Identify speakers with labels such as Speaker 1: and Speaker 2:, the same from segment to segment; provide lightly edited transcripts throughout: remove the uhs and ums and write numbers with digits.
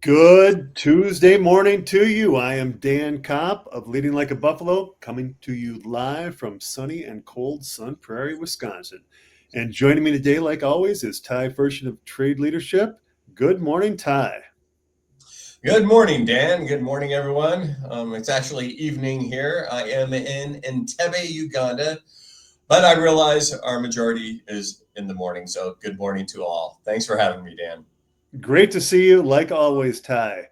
Speaker 1: Good Tuesday morning to you. I am Dan Kopp of Leading Like a Buffalo, coming to you live from sunny and cold Sun Prairie, Wisconsin. And joining me today, like always, is Ty Firsching of Trade Leadership. Good morning, Ty.
Speaker 2: Good morning, Dan. Good morning, everyone. It's actually evening here. I am in Entebbe, Uganda, but I realize our majority is in the morning. So good morning to all. Thanks for having me, Dan.
Speaker 1: Great to see you, like always, Ty.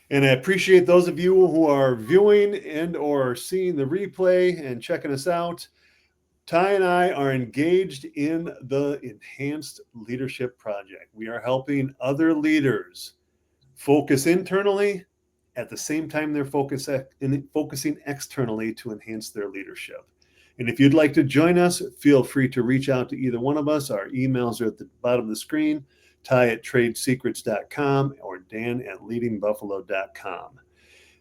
Speaker 1: And I appreciate those of you who are viewing and or seeing the replay and checking us out. Ty and I are engaged in the Enhanced Leadership Project. We are helping other leaders focus internally at the same time they're focusing externally to enhance their leadership. And if you'd like to join us, feel free to reach out to either one of us. Our emails are at the bottom of the screen, ty@tradesecrets.com or dan@leadingbuffalo.com.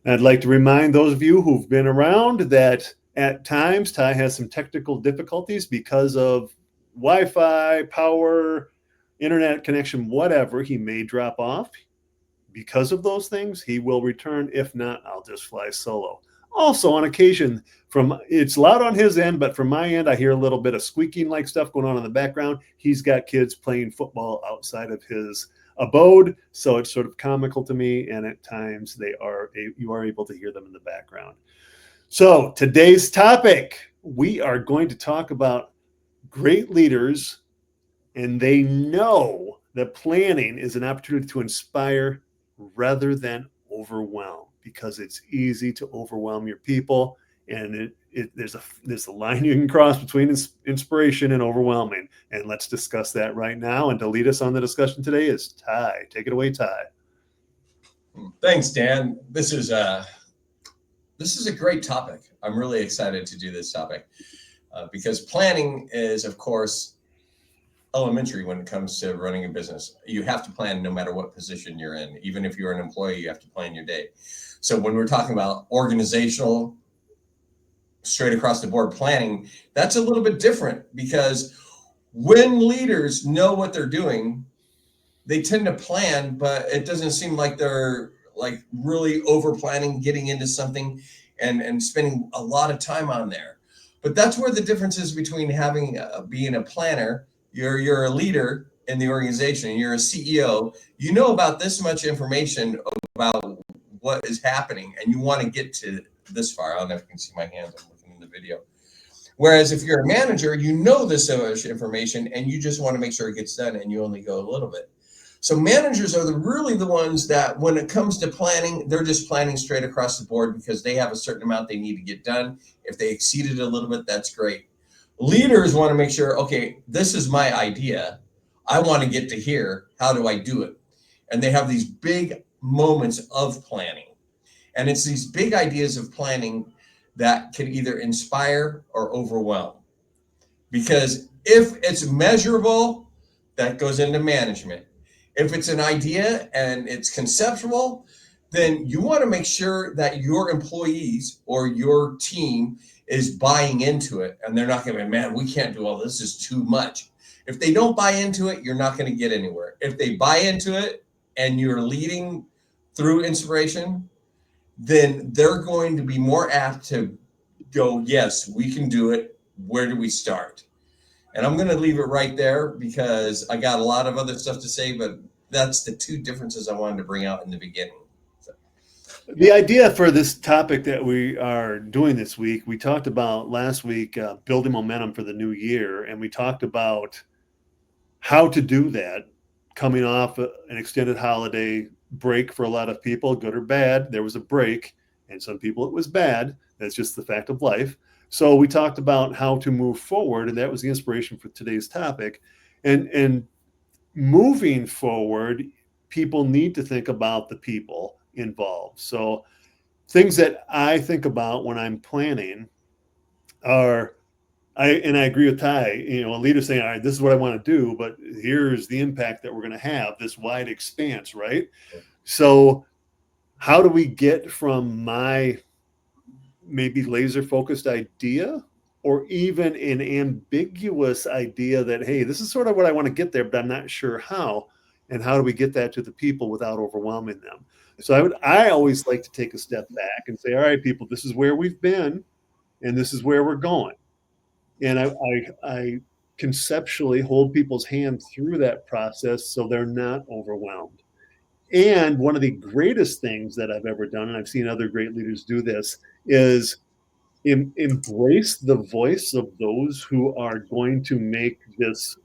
Speaker 1: And I'd like to remind those of you who've been around that at times Ty has some technical difficulties because of Wi-Fi, power, internet connection, whatever. He may drop off. Because of those things, he will return. If not, I'll just fly solo. Also, on occasion, it's loud on his end, but from my end, I hear a little bit of squeaking like stuff going on in the background. He's got kids playing football outside of his abode, so it's sort of comical to me, and at times you are able to hear them in the background. So today's topic, we are going to talk about great leaders, and they know that planning is an opportunity to inspire rather than overwhelm, because it's easy to overwhelm your people, and there's a line you can cross between inspiration and overwhelming. And let's discuss that right now. And to lead us on the discussion today is Ty. Take it away, Ty.
Speaker 2: Thanks, Dan. This is a great topic. I'm really excited to do this topic because planning is, of course, elementary when it comes to running a business. You have to plan no matter what position you're in. Even if you're an employee, you have to plan your day. So when we're talking about organizational, straight across the board planning, that's a little bit different, because when leaders know what they're doing, they tend to plan, but it doesn't seem like they're like really over planning, getting into something and spending a lot of time on there. But that's where the difference is between being a planner. You're a leader in the organization. You're a CEO. You know about this much information about what is happening, and you want to get to this far. I don't know if you can see my hands. I'm looking in the video. Whereas if you're a manager, you know this much information, and you just want to make sure it gets done, and you only go a little bit. So managers are really the ones that, when it comes to planning, they're just planning straight across the board because they have a certain amount they need to get done. If they exceed it a little bit, that's great. Leaders want to make sure, okay, this is my idea. I want to get to here. How do I do it? And they have these big moments of planning. And it's these big ideas of planning that can either inspire or overwhelm. Because if it's measurable, that goes into management. If it's an idea and it's conceptual, then you want to make sure that your employees or your team is buying into it, and they're not going to be, man, we can't do all this. This is too much. If they don't buy into it, you're not going to get anywhere. If they buy into it and you're leading through inspiration, then they're going to be more apt to go, yes, we can do it. Where do we start? And I'm going to leave it right there because I got a lot of other stuff to say, but that's the two differences I wanted to bring out in the beginning.
Speaker 1: The idea for this topic that we are doing this week, we talked about last week, building momentum for the new year. And we talked about how to do that coming off an extended holiday break for a lot of people, good or bad. There was a break, and some people it was bad. That's just the fact of life. So we talked about how to move forward, and that was the inspiration for today's topic. And moving forward, people need to think about the people involved. So things that I think about when I'm planning are, I agree with Ty, a leader saying, all right, this is what I want to do, but here's the impact that we're going to have, this wide expanse, right? So how do we get from my maybe laser focused idea, or even an ambiguous idea that, hey, this is sort of what I want to get there, but I'm not sure how, and how do we get that to the people without overwhelming them? So I always like to take a step back and say, all right, people, this is where we've been and this is where we're going. And I conceptually hold people's hand through that process so they're not overwhelmed. And one of the greatest things that I've ever done, and I've seen other great leaders do this, is embrace the voice of those who are going to make this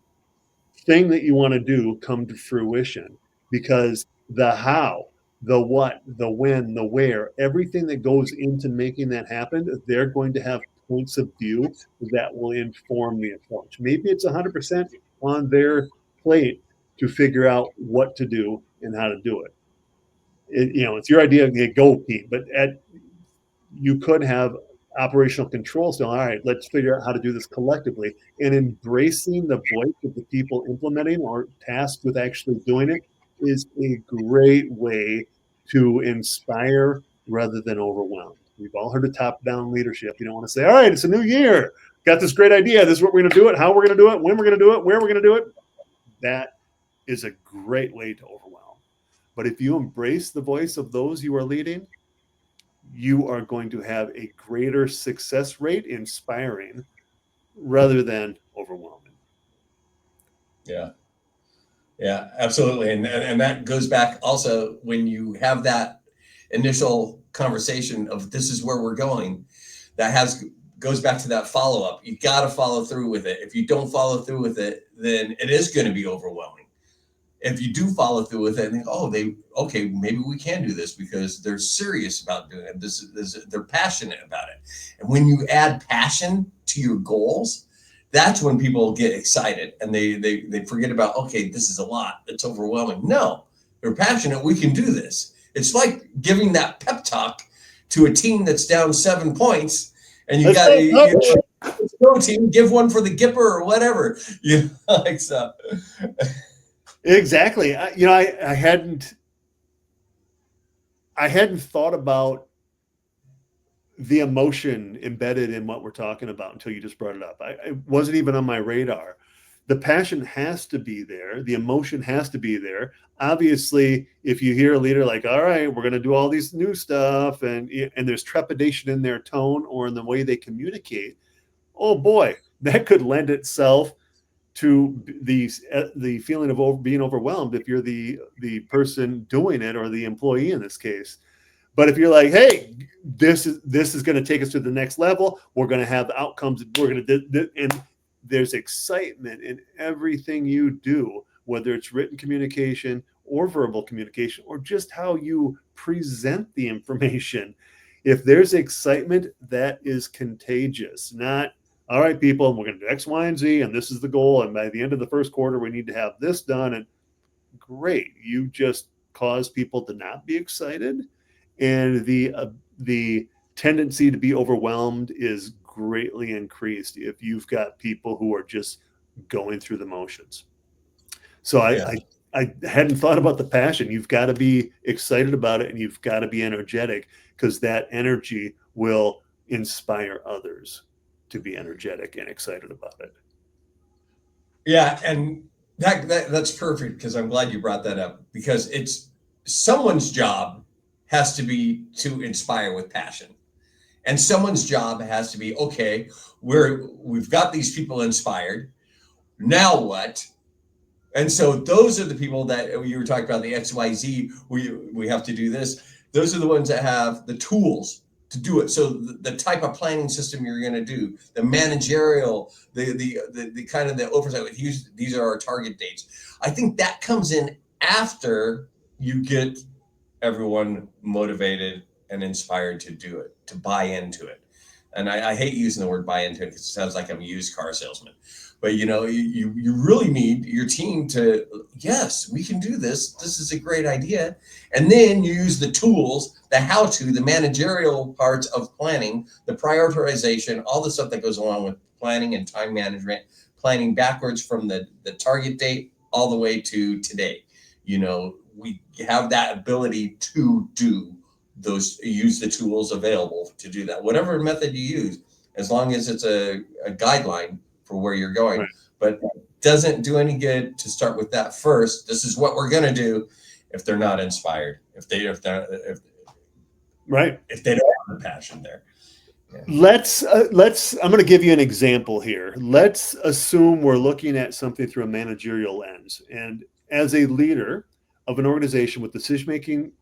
Speaker 1: thing that you want to do come to fruition. Because the how, the what, the when, the where, everything that goes into making that happen, they're going to have points of view that will inform the approach. Maybe it's 100% on their plate to figure out what to do and how to do it. It's your idea, go, Pete. But you could have operational control still. All right, let's figure out how to do this collectively, and embracing the voice of the people implementing or tasked with actually doing it is a great way to inspire rather than overwhelm. We've all heard of top-down leadership. You don't want to say, all right, it's a new year, got this great idea, this is what we're going to do it, how we're going to do it, when we're going to do it, where we're going to do it. That is a great way to overwhelm. But if you embrace the voice of those you are leading, you are going to have a greater success rate, inspiring rather than overwhelming.
Speaker 2: Yeah. Yeah, absolutely. And that goes back also when you have that initial conversation of this is where we're going, that goes back to that follow up. You got to follow through with it. If you don't follow through with it, then it is going to be overwhelming. If you do follow through with it and think, oh, okay, maybe we can do this because they're serious about doing it. They're passionate about it. And when you add passion to your goals, that's when people get excited and they forget about, okay, this is a lot. It's overwhelming. No, they're passionate. We can do this. It's like giving that pep talk to a team that's down 7 points and you got, let's go team, give one for the Gipper or whatever. Like so.
Speaker 1: Exactly. I hadn't thought about the emotion embedded in what we're talking about until you just brought it up. It wasn't even on my radar. The passion has to be there. The emotion has to be there. Obviously, if you hear a leader like, all right, we're going to do all these new stuff, and there's trepidation in their tone or in the way they communicate, oh boy, that could lend itself to the feeling of being overwhelmed if you're the person doing it or the employee in this case. But if you're like, hey, this is going to take us to the next level, we're going to have the outcomes, we're going to and there's excitement in everything you do, whether it's written communication or verbal communication or just how you present the information. If there's excitement, that is contagious. Not, all right, people, we're going to do X, Y, and Z, and this is the goal. And by the end of the first quarter, we need to have this done. And great, you just cause people to not be excited, and the tendency to be overwhelmed is greatly increased if you've got people who are just going through the motions. So I hadn't thought about the passion. You've got to be excited about it, and you've got to be energetic, because that energy will inspire others to be energetic and excited about it.
Speaker 2: Yeah, and that's perfect because I'm glad you brought that up because it's someone's job has to be to inspire with passion. And someone's job has to be, okay, we've got these people inspired. Now what? And so those are the people that you were talking about, the XYZ, we have to do this. Those are the ones that have the tools to do it. So the type of planning system you're going to do, the managerial, the kind of the oversight with these are our target dates. I think that comes in after you get everyone motivated and inspired to do it, to buy into it. And I hate using the word buy into it because it sounds like I'm a used car salesman. But you really need your team to, yes, we can do this. This is a great idea. And then you use the tools, the how-to, the managerial parts of planning, the prioritization, all the stuff that goes along with planning and time management, planning backwards from the target date all the way to today. We have that ability to do use the tools available to do that, whatever method you use, as long as it's a guideline for where you're going. Right. But it doesn't do any good to start with that first. This is what we're going to do. if they're not inspired, if they don't
Speaker 1: Right.
Speaker 2: have the passion there. Yeah.
Speaker 1: Let's I'm going to give you an example here. Let's assume we're looking at something through a managerial lens, and as a leader of an organization with decision making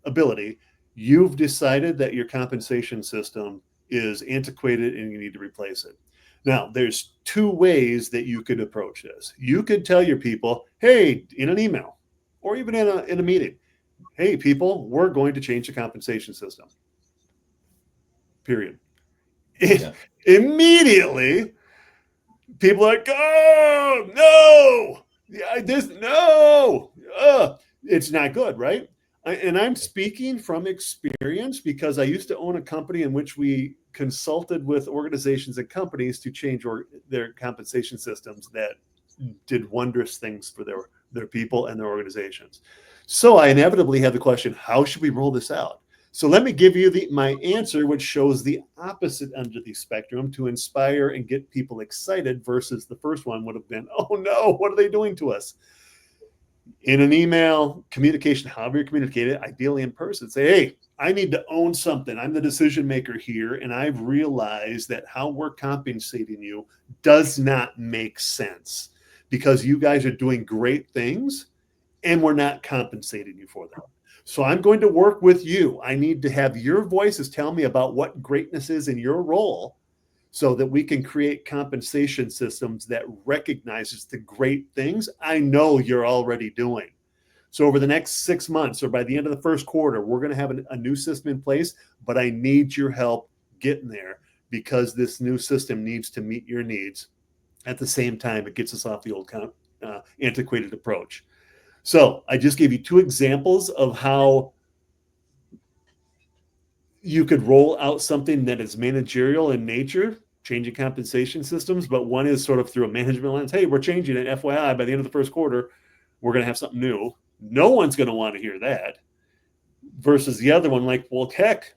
Speaker 1: ability, you've decided that your compensation system is antiquated and you need to replace it. Now, there's two ways that you could approach this. You could tell your people, hey, in an email or even in a meeting, hey, people, we're going to change the compensation system. Period.
Speaker 2: Yeah.
Speaker 1: Immediately, people are like, oh, no, yeah, no, it's not good, right? And I'm speaking from experience because I used to own a company in which we consulted with organizations and companies to change their compensation systems that did wondrous things for their people and their organizations. So I inevitably have the question, how should we roll this out? So let me give you my answer, which shows the opposite end of the spectrum to inspire and get people excited versus the first one would have been, oh no, what are they doing to us? In an email, communication, however you communicate it, ideally in person, say, hey, I need to own something. I'm the decision maker here, and I've realized that how we're compensating you does not make sense because you guys are doing great things and we're not compensating you for them. So I'm going to work with you. I need to have your voices tell me about what greatness is in your role so that we can create compensation systems that recognizes the great things I know you're already doing. So over the next 6 months or by the end of the first quarter, we're going to have a new system in place, but I need your help getting there because this new system needs to meet your needs. At the same time, it gets us off the old antiquated approach. So I just gave you two examples of how you could roll out something that is managerial in nature, changing compensation systems, but one is sort of through a management lens. Hey, we're changing it. FYI, by the end of the first quarter, we're going to have something new. No one's going to want to hear that. Versus the other one, like, well, heck,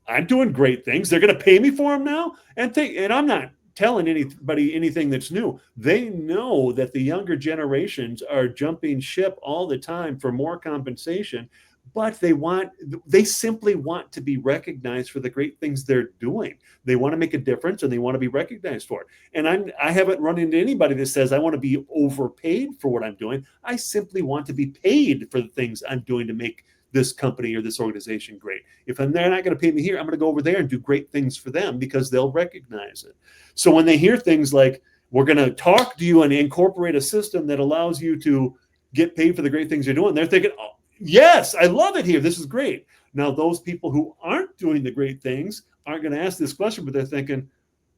Speaker 1: I'm doing great things. They're going to pay me for them now, and I'm not telling anybody anything that's new. They know that the younger generations are jumping ship all the time for more compensation, but they simply want to be recognized for the great things they're doing. They want to make a difference and they want to be recognized for it. And I haven't run into anybody that says I want to be overpaid for what I'm doing. I simply want to be paid for the things I'm doing to make this company or this organization great. If they're not going to pay me here, I'm going to go over there and do great things for them because they'll recognize it. So when they hear things like, we're going to talk to you and incorporate a system that allows you to get paid for the great things you're doing, they're thinking, oh, yes, I love it here. This is great. Now, those people who aren't doing the great things aren't going to ask this question, but they're thinking,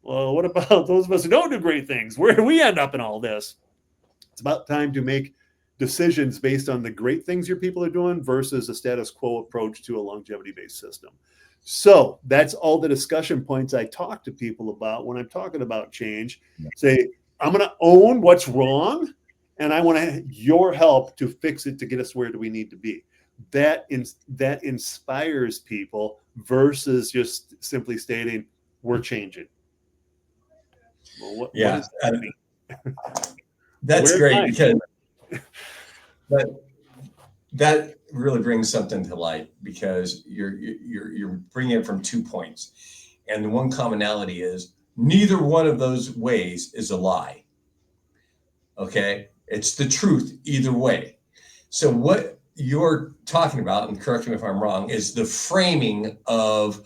Speaker 1: well, what about those of us who don't do great things? Where do we end up in all this? It's about time to make decisions based on the great things your people are doing versus a status quo approach to a longevity-based system. So that's all the discussion points I talk to people about when I'm talking about change. Say, I'm going to own what's wrong, and I want your help to fix it to get us where do we need to be. That inspires people versus just simply stating, we're changing. Well, what does that mean?
Speaker 2: That's great because that really brings something to light because you're bringing it from 2 points, and the one commonality is neither one of those ways is a lie. Okay, it's the truth either way. So what you're talking about, and correct me if I'm wrong, is the framing of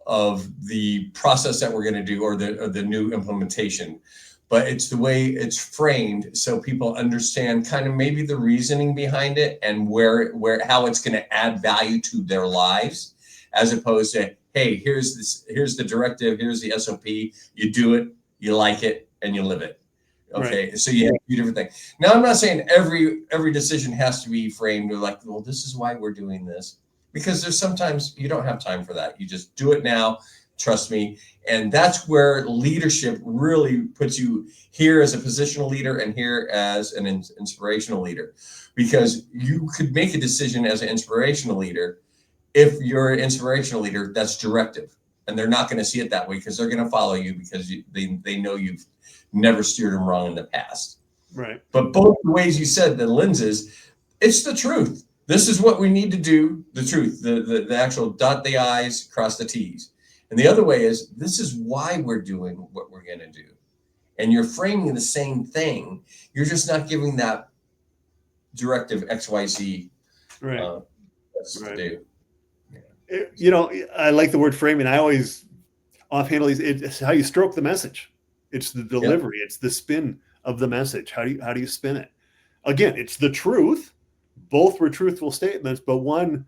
Speaker 2: the process that we're going to do or the new implementation. But it's the way it's framed so people understand kind of maybe the reasoning behind it and how it's going to add value to their lives, as opposed to, hey, here's the directive, here's the SOP, you do it, you like it, and you live it. Okay, right. So you have 2 different things. Now, I'm not saying every decision has to be framed like, well, this is why we're doing this, because there's sometimes you don't have time for that. You just do it now. Trust me. And that's where leadership really puts you here as a positional leader and here as an inspirational leader, because you could make a decision as an inspirational leader. If you're an inspirational leader, that's directive, and they're not going to see it that way because they're going to follow you because they know you've never steered them wrong in the past.
Speaker 1: Right.
Speaker 2: But both the ways you said the lenses, It's the truth. This is what we need to do. The truth, the actual dot the I's, cross the T's. And the other way is this is why we're doing what we're going to do. And you're framing the same thing. You're just not giving that directive XYZ.
Speaker 1: Right.
Speaker 2: That's to do.
Speaker 1: You know, I like the word framing. I always offhandedly, it's how you stroke the message. It's the delivery. Yep. It's the spin of the message. How do you spin it? Again, it's the truth. Both were truthful statements, but one,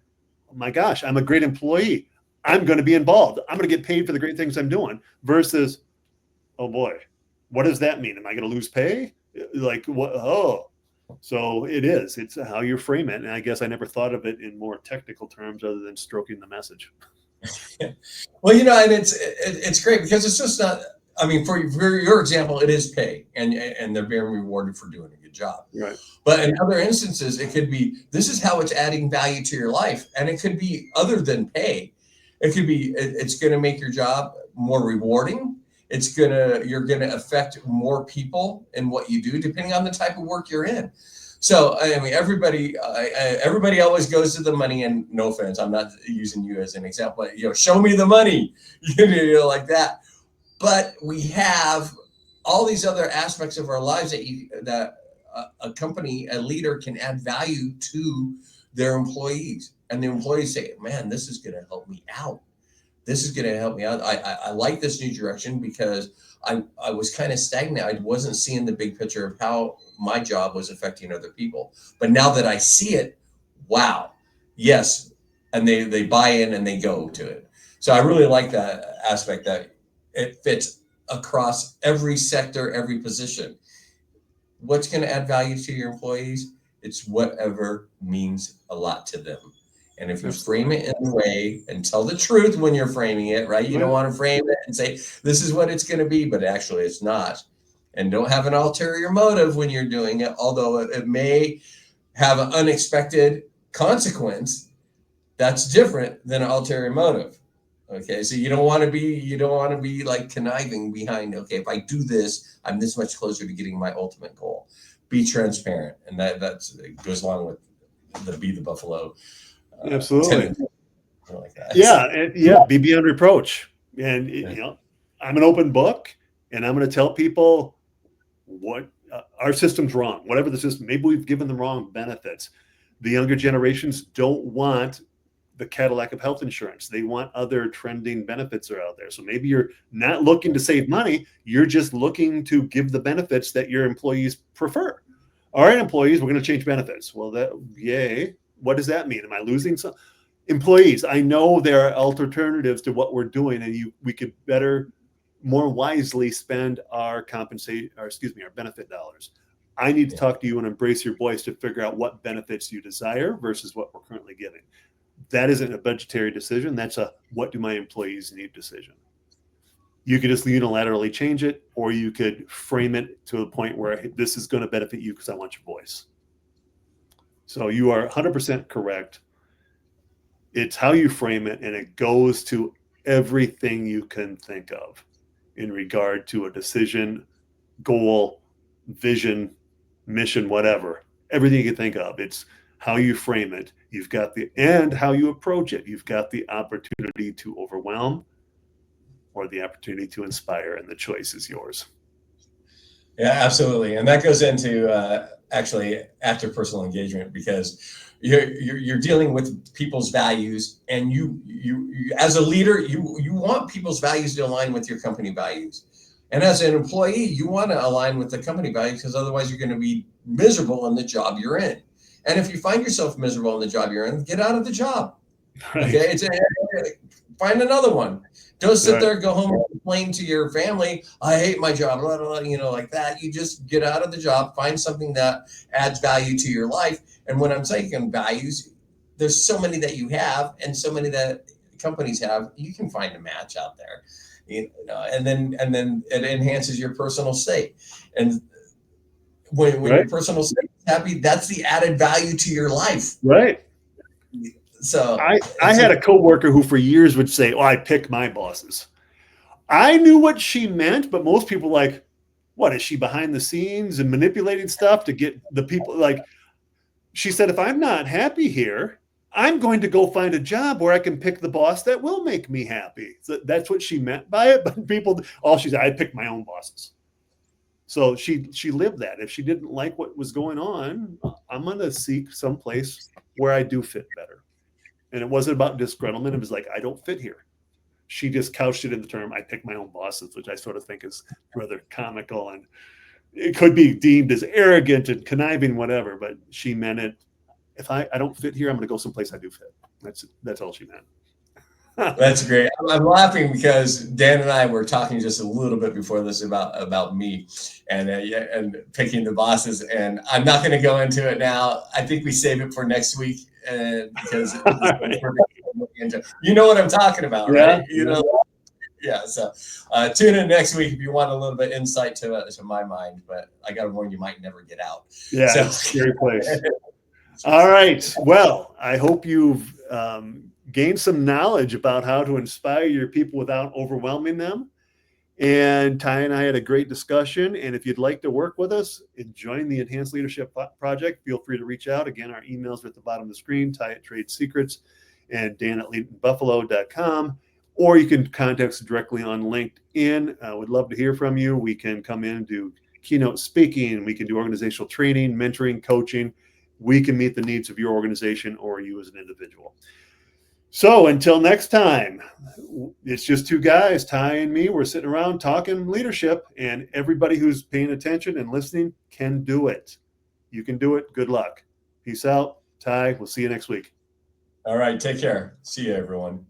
Speaker 1: oh my gosh, I'm a great employee. I'm going to be involved. I'm going to get paid for the great things I'm doing. Versus, oh boy, what does that mean? Am I going to lose pay? Like what? Oh, so it is. It's how you frame it. And I guess I never thought of it in more technical terms other than stroking the message.
Speaker 2: Well, you know, and it's great because it's just not. I mean, for your example, it is pay, and they're being rewarded for doing a good job.
Speaker 1: Right.
Speaker 2: But in other instances, it could be this is how it's adding value to your life, and it could be other than pay. It could be it's going to make your job more rewarding. You're gonna affect more people in what you do, depending on the type of work you're in. So I mean, everybody always goes to the money, and no offense, I'm not using you as an example. But, show me the money, like that. But we have all these other aspects of our lives that a company, a leader can add value to their employees, and the employees say, "Man, this is going to help me out. This is going to help me out. I like this new direction because I was kind of stagnant. I wasn't seeing the big picture of how my job was affecting other people. But now that I see it, wow, yes." And they buy in and they go to it. So I really like that aspect that it fits across every sector, every position. What's going to add value to your employees? It's whatever means a lot to them. And if you frame it in a way and tell the truth when you're framing it, right? You don't want to frame it and say, this is what it's going to be, but actually it's not. And don't have an ulterior motive when you're doing it, although it may have an unexpected consequence. That's different than an ulterior motive. Okay, so you don't want to be like conniving behind, okay, if I do this, I'm this much closer to getting my ultimate goal. Be transparent. And that goes along with be the buffalo.
Speaker 1: Absolutely.
Speaker 2: Like that.
Speaker 1: Yeah, be beyond reproach. And I'm an open book, and I'm going to tell people what our system's wrong. Whatever the system, maybe we've given them wrong benefits. The younger generations don't want the Cadillac of health insurance. They want other trending benefits are out there. So maybe you're not looking to save money. You're just looking to give the benefits that your employees prefer. All right, employees, we're going to change benefits. Well, yay. What does that mean? Am I losing some employees? I know there are alternatives to what we're doing, and we could better, more wisely spend our benefit dollars. I need to talk to you and embrace your voice to figure out what benefits you desire versus what we're currently giving. That isn't a budgetary decision. That's a what do my employees need decision. You could just unilaterally change it, or you could frame it to a point where this is going to benefit you because I want your voice. So you are 100% correct. It's how you frame it, and it goes to everything you can think of in regard to a decision, goal, vision, mission, whatever. Everything you can think of. It's how you frame it. You've got and how you approach it. You've got the opportunity to overwhelm or the opportunity to inspire, and the choice is yours.
Speaker 2: Yeah, absolutely. And that goes into actually active personal engagement, because you're dealing with people's values, and you as a leader, you want people's values to align with your company values. And as an employee, you want to align with the company values, because otherwise you're going to be miserable in the job you're in. And if you find yourself miserable in the job you're in, get out of the job. Right. Okay, find another one. Don't sit there, go home and complain to your family, I hate my job, blah, blah, blah, like that. You just get out of the job, find something that adds value to your life. And when I'm saying values, there's so many that you have and so many that companies have. You can find a match out there, and then it enhances your personal state. And when your personal state is happy, that's the added value to your life.
Speaker 1: Right.
Speaker 2: So
Speaker 1: I had a coworker who for years would say, I pick my bosses. I knew what she meant, but most people what is she behind the scenes and manipulating stuff to get the people she said, if I'm not happy here, I'm going to go find a job where I can pick the boss that will make me happy. So that's what she meant by it. But people, all she said, I pick my own bosses. So she lived that. If she didn't like what was going on, I'm going to seek someplace where I do fit better. And it wasn't about disgruntlement. It was like, I don't fit here. She just couched it in the term, I pick my own bosses, which I sort of think is rather comical, and it could be deemed as arrogant and conniving, whatever, but she meant it. If I don't fit here, I'm going to go someplace I do fit. That's all she meant.
Speaker 2: That's great. I'm laughing because Dan and I were talking just a little bit before this about me and picking the bosses, and I'm not going to go into it now. I think we save it for next week because you know what I'm talking about, right? You know, yeah. So tune in next week if you want a little bit insight to my mind. But I got to warn you, might never get out.
Speaker 1: Yeah, so. It's a scary place. All right. Well, I hope you've gained some knowledge about how to inspire your people without overwhelming them. And Ty and I had a great discussion. And if you'd like to work with us and join the Enhanced Leadership Project, feel free to reach out. Again, our emails are at the bottom of the screen, Ty at Trade Secrets and Dan at LeadingBuffalo.com. Or you can contact us directly on LinkedIn. We'd love to hear from you. We can come in and do keynote speaking. We can do organizational training, mentoring, coaching. We can meet the needs of your organization or you as an individual. So until next time, it's just two guys, Ty and me. We're sitting around talking leadership, and everybody who's paying attention and listening can do it. You can do it. Good luck. Peace out. Ty, we'll see you next week.
Speaker 2: All right. Take care. See you, everyone.